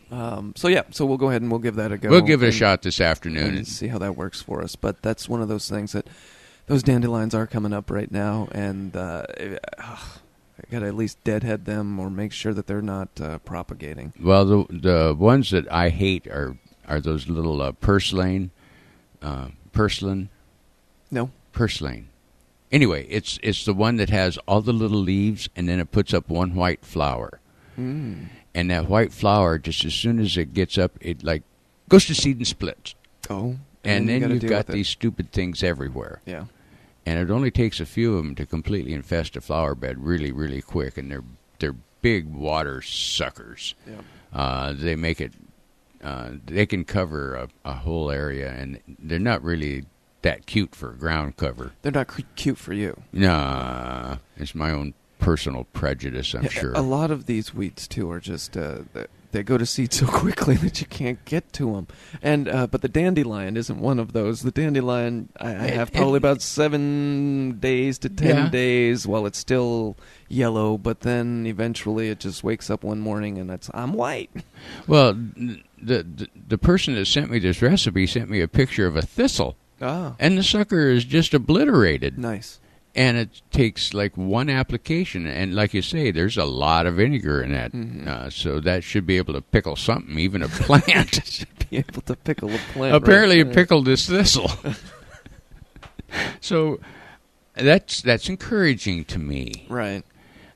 Speaker 2: So we'll go ahead and we'll give that a go.
Speaker 1: We'll give it a shot this afternoon
Speaker 2: and see how that works for us. But that's one of those things that those dandelions are coming up right now, and I got to at least deadhead them or make sure that they're not propagating.
Speaker 1: Well, the ones that I hate are those little purslane.
Speaker 2: No.
Speaker 1: Purslane. Anyway, it's the one that has all the little leaves, and then it puts up one white flower.
Speaker 2: Mm.
Speaker 1: And that white flower, just as soon as it gets up, it goes to seed and splits.
Speaker 2: Oh.
Speaker 1: And then you've got these stupid things everywhere.
Speaker 2: Yeah.
Speaker 1: And it only takes a few of them to completely infest a flower bed really, really quick. And they're big water suckers.
Speaker 2: Yeah.
Speaker 1: They make it. They can cover a whole area, and they're not really that cute for ground cover.
Speaker 2: They're not cute for you.
Speaker 1: Nah, it's my own personal prejudice, I'm sure.
Speaker 2: A lot of these weeds, too, are just, they go to seed so quickly that you can't get to them. And but the dandelion isn't one of those. The dandelion, I have probably about 7 days to 10 days while it's still yellow, but then eventually it just wakes up one morning and I'm white.
Speaker 1: Well, the person that sent me this recipe sent me a picture of a thistle.
Speaker 2: Ah.
Speaker 1: And the sucker is just obliterated.
Speaker 2: Nice.
Speaker 1: And it takes one application. And like you say, there's a lot of vinegar in that.
Speaker 2: Mm-hmm.
Speaker 1: So that should be able to pickle something, even a plant.
Speaker 2: Should be able to pickle a plant.
Speaker 1: Apparently it pickled this thistle. So that's encouraging to me.
Speaker 2: Right.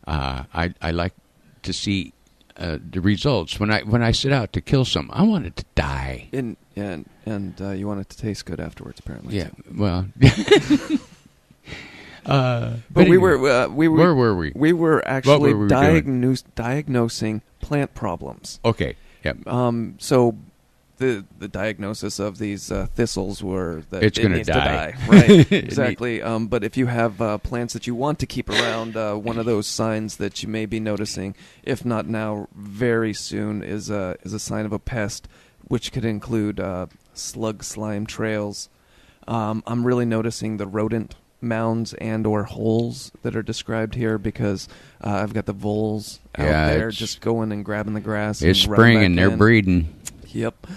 Speaker 1: I like to see the results. When I set out to kill some, I want it to die.
Speaker 2: And you want it to taste good afterwards, apparently.
Speaker 1: Yeah. Well.
Speaker 2: But we were
Speaker 1: where were we?
Speaker 2: We were actually
Speaker 1: we
Speaker 2: diagnosing plant problems.
Speaker 1: Okay. Yep.
Speaker 2: So the diagnosis of these thistles were that
Speaker 1: it's going
Speaker 2: to
Speaker 1: die.
Speaker 2: Right. Exactly. But if you have plants that you want to keep around, one of those signs that you may be noticing, if not now, very soon, is a sign of a pest, which could include slug slime trails. I'm really noticing the rodent mounds and or holes that are described here because I've got the voles out there just going and grabbing the grass.
Speaker 1: It's spring and they're breeding.
Speaker 2: Yep.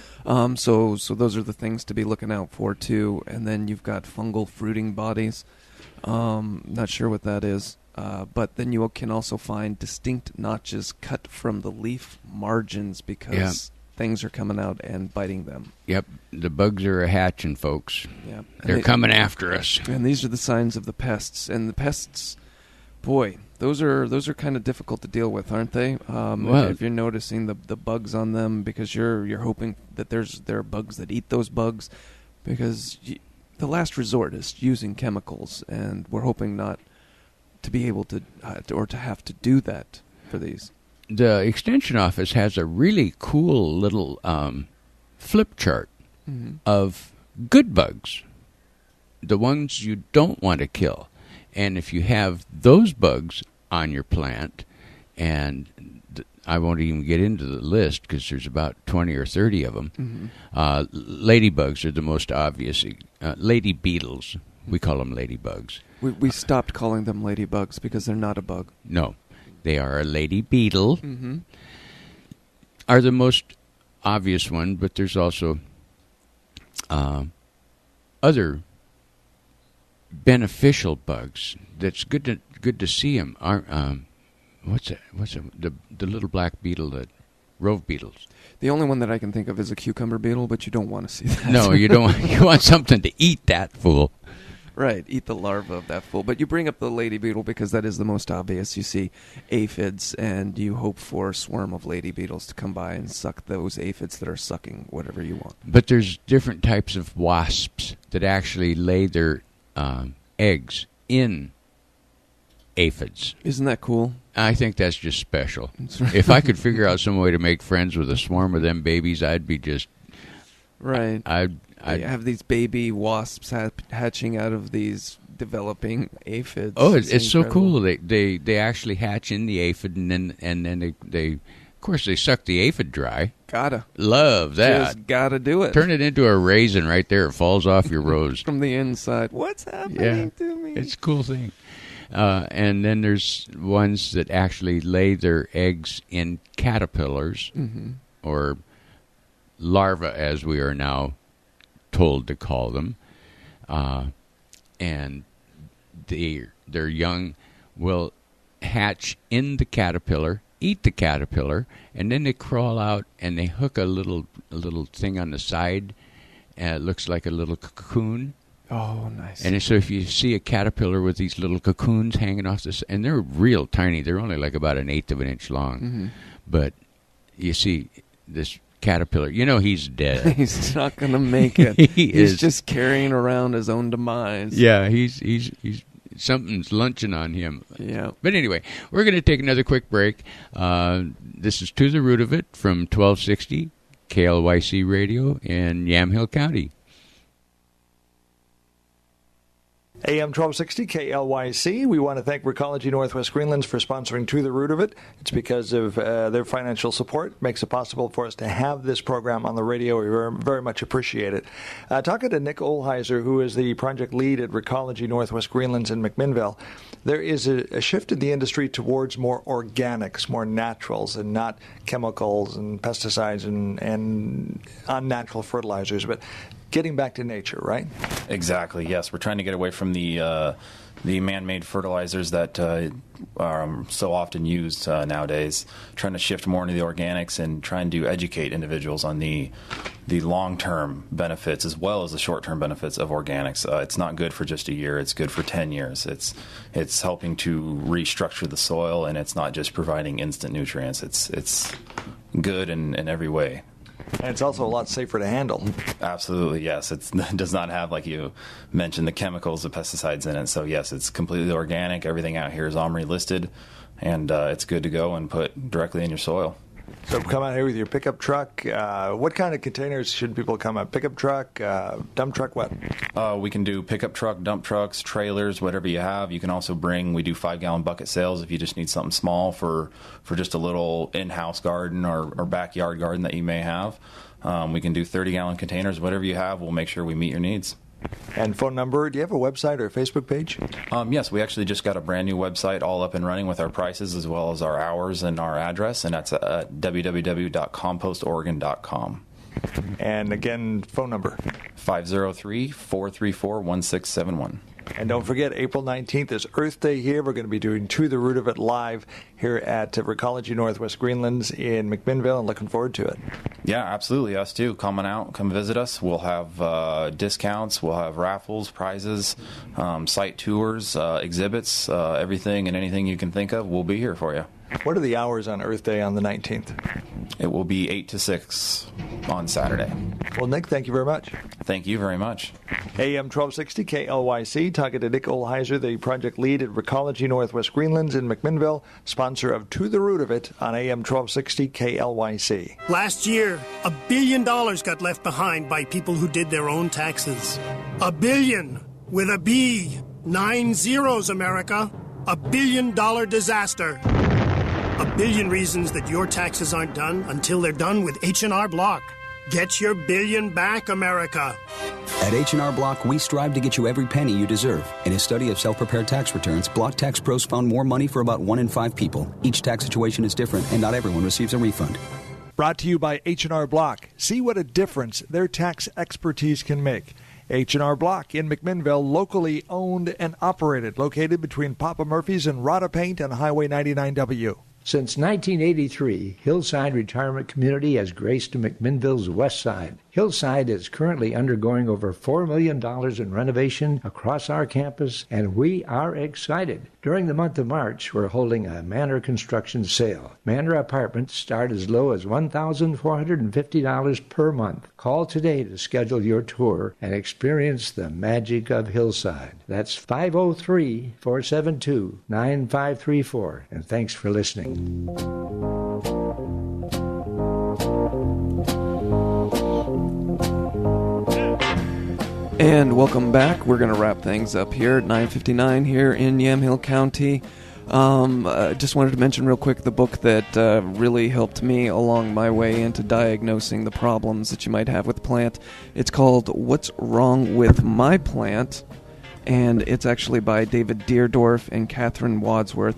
Speaker 2: So those are the things to be looking out for too. And then you've got fungal fruiting bodies. Not sure what that is. But then you can also find distinct notches cut from the leaf margins because things are coming out and biting them.
Speaker 1: Yep, the bugs are a-hatching, folks.
Speaker 2: Yep.
Speaker 1: They're coming after us.
Speaker 2: And these are the signs of the pests. And the pests, boy, those are kind of difficult to deal with, aren't they? If you're noticing the bugs on them, because you're hoping that there are bugs that eat those bugs, because the last resort is using chemicals, and we're hoping not to be able to or to have to do that for these.
Speaker 1: The Extension Office has a really cool little flip chart of good bugs, the ones you don't want to kill. And if you have those bugs on your plant, and I won't even get into the list because there's about 20 or 30 of them, ladybugs are the most obvious. Lady beetles, we call them ladybugs.
Speaker 2: We stopped calling them ladybugs because they're not a bug.
Speaker 1: No. They are a lady beetle, are the most obvious one, but there's also other beneficial bugs. That's good to see them. What's it? The little black beetle, the rove beetles.
Speaker 2: The only one that I can think of is a cucumber beetle, but you don't want to see that.
Speaker 1: No, you don't. You want something to eat that fool.
Speaker 2: Right, eat the larva of that fool. But you bring up the lady beetle because that is the most obvious. You see aphids, and you hope for a swarm of lady beetles to come by and suck those aphids that are sucking whatever you want.
Speaker 1: But there's different types of wasps that actually lay their eggs in aphids.
Speaker 2: Isn't that cool?
Speaker 1: I think that's just special. If I could figure out some way to make friends with a swarm of them babies, I'd be just...
Speaker 2: Right.
Speaker 1: I
Speaker 2: have these baby wasps hatching out of these developing aphids.
Speaker 1: Oh, it's so cool. They actually hatch in the aphid, and then they of course they suck the aphid dry. Love that.
Speaker 2: Just gotta do it.
Speaker 1: Turn it into a raisin right there. It falls off your rose
Speaker 2: from the inside. What's happening to me?
Speaker 1: It's a cool thing. And then there's ones that actually lay their eggs in caterpillars or larvae, as we are now told to call them, and their young will hatch in the caterpillar, eat the caterpillar, and then they crawl out and they hook a little thing on the side. It looks like a little cocoon.
Speaker 2: Oh, nice.
Speaker 1: And so if you see a caterpillar with these little cocoons hanging off this, and they're real tiny, they're only like about 1/8 of an inch long, but you see this caterpillar, he's dead.
Speaker 2: He's not going to make it. He's just carrying around his own demise.
Speaker 1: Yeah, he's something's lunching on him.
Speaker 2: Yeah.
Speaker 1: But anyway, we're going to take another quick break. This is To the Root of It from 1260 KLYC Radio in Yamhill County.
Speaker 3: AM 1260 KLYC. We want to thank Recology Northwest Greenlands for sponsoring To the Root of It. It's because of their financial support makes it possible for us to have this program on the radio. We very, very much appreciate it. Talking to Nick Olheiser, who is the project lead at Recology Northwest Greenlands in McMinnville, there is a shift in the industry towards more organics, more naturals, and not chemicals and pesticides and unnatural fertilizers. But getting back to nature, right?
Speaker 4: Exactly, yes. We're trying to get away from the the man-made fertilizers that are so often used nowadays, trying to shift more into the organics and trying to educate individuals on the long-term benefits as well as the short-term benefits of organics. It's not good for just a year, it's good for 10 years. It's helping to restructure the soil, and it's not just providing instant nutrients. It's good in every way.
Speaker 3: And it's also a lot safer to handle.
Speaker 4: Absolutely, yes. It does not have, like you mentioned, the chemicals, the pesticides in it. So, yes, it's completely organic. Everything out here is OMRI listed, and it's good to go and put directly in your soil.
Speaker 3: So come out here with your pickup truck. What kind of containers should people come out? Pickup truck, dump truck, what?
Speaker 4: We can do pickup truck, dump trucks, trailers, whatever you have. You can also we do 5-gallon bucket sales if you just need something small for just a little in-house garden or backyard garden that you may have. We can do 30-gallon containers, whatever you have. We'll make sure we meet your needs.
Speaker 3: And phone number, do you have a website or a Facebook page?
Speaker 4: Yes, we actually just got a brand new website all up and running with our prices as well as our hours and our address, and that's at www.compostoregon.com.
Speaker 3: And again, phone number?
Speaker 4: 503-434-1671.
Speaker 3: And don't forget, April 19th is Earth Day here. We're going to be doing To the Root of It live here at Recology Northwest Greenlands in McMinnville, and looking forward to it.
Speaker 4: Yeah, absolutely. Us too. Come visit us. We'll have discounts. We'll have raffles, prizes, site tours, exhibits, everything and anything you can think of. We'll be here for you.
Speaker 3: What are the hours on Earth Day on the 19th?
Speaker 4: It will be 8 to 6 on Saturday.
Speaker 3: Well, Nick, thank you very much.
Speaker 4: Thank you very much.
Speaker 3: AM 1260 KLYC, talking to Nick Olheiser, the project lead at Recology Northwest Greenlands in McMinnville, sponsor of To the Root of It on AM 1260 KLYC.
Speaker 9: Last year, $1 billion got left behind by people who did their own taxes. $1 billion with a B. 9 zeros, America. $1 billion disaster. 1 billion reasons that your taxes aren't done until they're done with H&R Block. Get your billion back, America.
Speaker 10: At H&R Block, we strive to get you every penny you deserve. In a study of self-prepared tax returns, Block Tax Pros found more money for about 1 in 5 people. Each tax situation is different, and not everyone receives a refund.
Speaker 3: Brought to you by H&R Block. See what a difference their tax expertise can make. H&R Block in McMinnville, locally owned and operated, located between Papa Murphy's and Rada Paint on Highway 99W.
Speaker 11: Since 1983, Hillside Retirement Community has graced McMinnville's west side. Hillside is currently undergoing over $4 million in renovation across our campus, and we are excited. During the month of March, we're holding a Manor construction sale. Manor apartments start as low as $1,450 per month. Call today to schedule your tour and experience the magic of Hillside. That's 503-472-9534, and thanks for listening.
Speaker 2: And welcome back. We're going to wrap things up here at 9:59 here in Yamhill County. Just wanted to mention real quick the book that really helped me along my way into diagnosing the problems that you might have with the plant. It's called What's Wrong with My Plant? And it's actually by David Deerdorf and Catherine Wadsworth.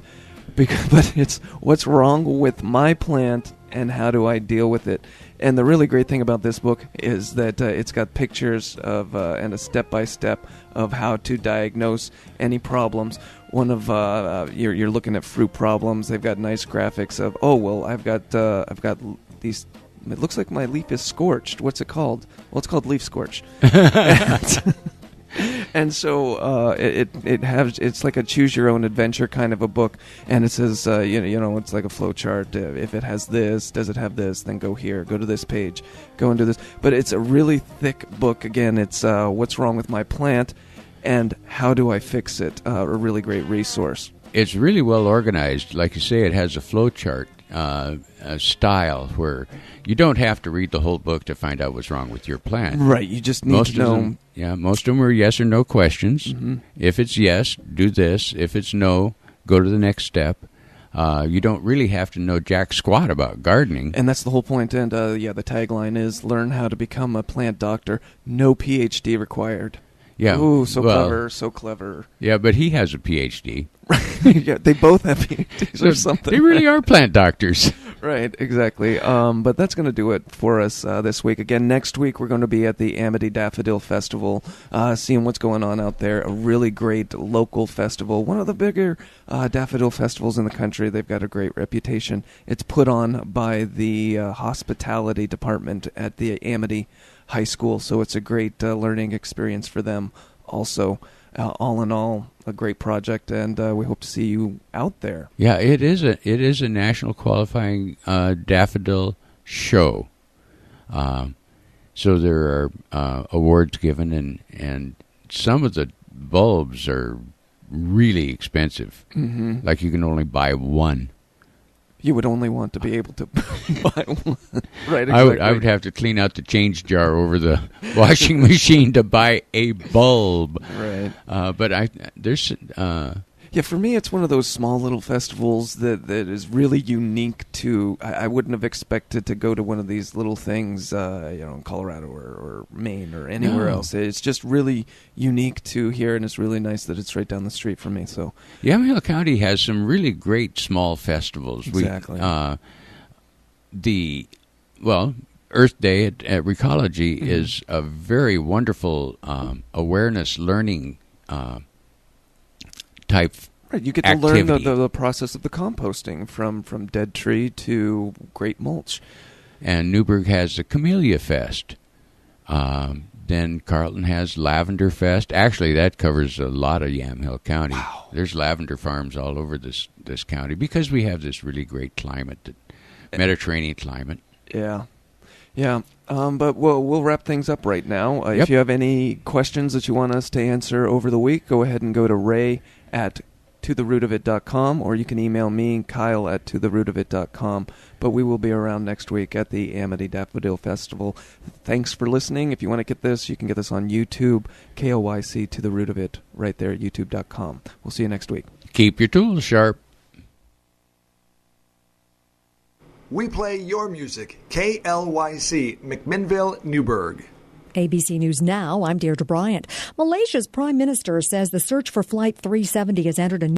Speaker 2: But it's What's Wrong with My Plant and How Do I Deal with It? And the really great thing about this book is that it's got pictures of and a step-by-step of how to diagnose any problems. One of you're looking at fruit problems. They've got nice graphics of, oh well, I've got these. It looks like my leaf is scorched. What's it called? Well, it's called leaf scorch. And so it's like a choose your own adventure kind of a book, and it says it's like a flow chart. If it has this, does it have this? Then go here, go to this page, go and do this. But it's a really thick book. Again, it's What's Wrong with My Plant and How Do I Fix It? A really great resource.
Speaker 1: It's really well organized. Like you say, it has a flow chart style where you don't have to read the whole book to find out what's wrong with your plant.
Speaker 2: Right, you just need to know.
Speaker 1: Most of them are yes or no questions.
Speaker 2: Mm-hmm.
Speaker 1: If it's yes, do this. If it's no, go to the next step. You don't really have to know jack squat about gardening.
Speaker 2: And that's the whole point. And the tagline is learn how to become a plant doctor. No PhD required.
Speaker 1: Yeah.
Speaker 2: Ooh, so clever.
Speaker 1: Yeah, but he has a PhD.
Speaker 2: Yeah, they both have PhDs or something.
Speaker 1: They really are plant doctors.
Speaker 2: Right, exactly. But that's going to do it for us this week. Again, next week we're going to be at the Amity Daffodil Festival, seeing what's going on out there. A really great local festival, one of the bigger daffodil festivals in the country. They've got a great reputation. It's put on by the hospitality department at the Amity High School, so it's a great learning experience for them also. All in all, a great project, and we hope to see you out there.
Speaker 1: Yeah, it is a national qualifying daffodil show. So there are awards given, and some of the bulbs are really expensive.
Speaker 2: Mm-hmm.
Speaker 1: Like you can only buy one.
Speaker 2: You would only want to be able to buy one. Right, exactly.
Speaker 1: I would have to clean out the change jar over the washing machine to buy a bulb.
Speaker 2: Right.
Speaker 1: But there's...
Speaker 2: Yeah, for me, it's one of those small little festivals that is really unique to... I wouldn't have expected to go to one of these little things, in Colorado or Maine or anywhere else. It's just really unique to here, and it's really nice that it's right down the street from me. So,
Speaker 1: Yamhill County has some really great small festivals.
Speaker 2: Exactly.
Speaker 1: Earth Day at Recology is a very wonderful awareness learning type
Speaker 2: right, you get
Speaker 1: activity.
Speaker 2: To learn the process of the composting from dead tree to great mulch.
Speaker 1: And Newburgh has the Camellia Fest. Then Carlton has Lavender Fest. Actually, that covers a lot of Yamhill County.
Speaker 2: Wow.
Speaker 1: There's lavender farms all over this county because we have this really great climate, Mediterranean climate.
Speaker 2: Yeah. Yeah, but we'll wrap things up right now.
Speaker 1: Yep.
Speaker 2: If you have any questions that you want us to answer over the week, go ahead and go to ray@totherootofit.com, or you can email me, Kyle, at totherootofit.com. But we will be around next week at the Amity Daffodil Festival. Thanks for listening. If you want to get this, you can get this on YouTube, KLYC To The Root of It, right there at youtube.com. We'll see you next week.
Speaker 1: Keep your tools sharp.
Speaker 3: We play your music. KLYC, McMinnville, Newburgh.
Speaker 12: ABC News Now, I'm Deirdre Bryant. Malaysia's Prime Minister says the search for Flight 370 has entered a